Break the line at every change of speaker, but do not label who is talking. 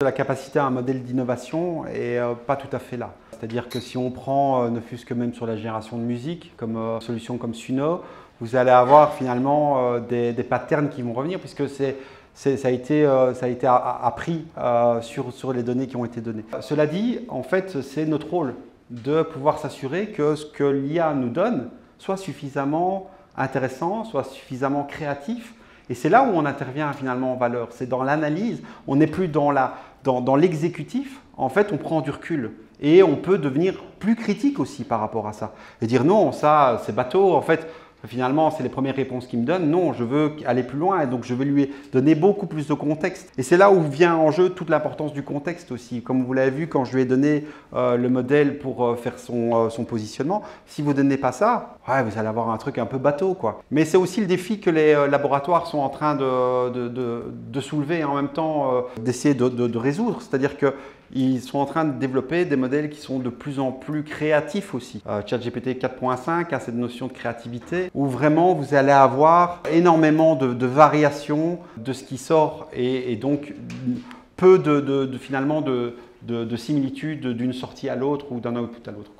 La capacité à un modèle d'innovation est pas tout à fait là. C'est-à-dire que si on prend, ne fût-ce que même sur la génération de musique, comme solution comme Suno, vous allez avoir finalement des patterns qui vont revenir puisque ça a été appris sur les données qui ont été données. Cela dit, en fait, c'est notre rôle de pouvoir s'assurer que ce que l'IA nous donne soit suffisamment intéressant, soit suffisamment créatif. Et c'est là où on intervient finalement en valeur. C'est dans l'analyse, on n'est plus dans l'exécutif. En fait, on prend du recul et on peut devenir plus critique aussi par rapport à ça. Et dire non, ça c'est bateau, en fait, finalement c'est les premières réponses qu'il me donne. Non, je veux aller plus loin et donc je vais lui donner beaucoup plus de contexte. Et c'est là où vient en jeu toute l'importance du contexte aussi. Comme vous l'avez vu quand je lui ai donné le modèle pour faire son positionnement, si vous ne donnez pas ça, ouais, vous allez avoir un truc un peu bateau, quoi. Mais c'est aussi le défi que les laboratoires sont en train de soulever et en même temps d'essayer de résoudre. C'est-à-dire qu'ils sont en train de développer des modèles qui sont de plus en plus créatifs aussi. ChatGPT 4.5 a cette notion de créativité où vraiment vous allez avoir énormément de variations de ce qui sort et donc peu finalement de similitude d'une sortie à l'autre ou d'un output à l'autre.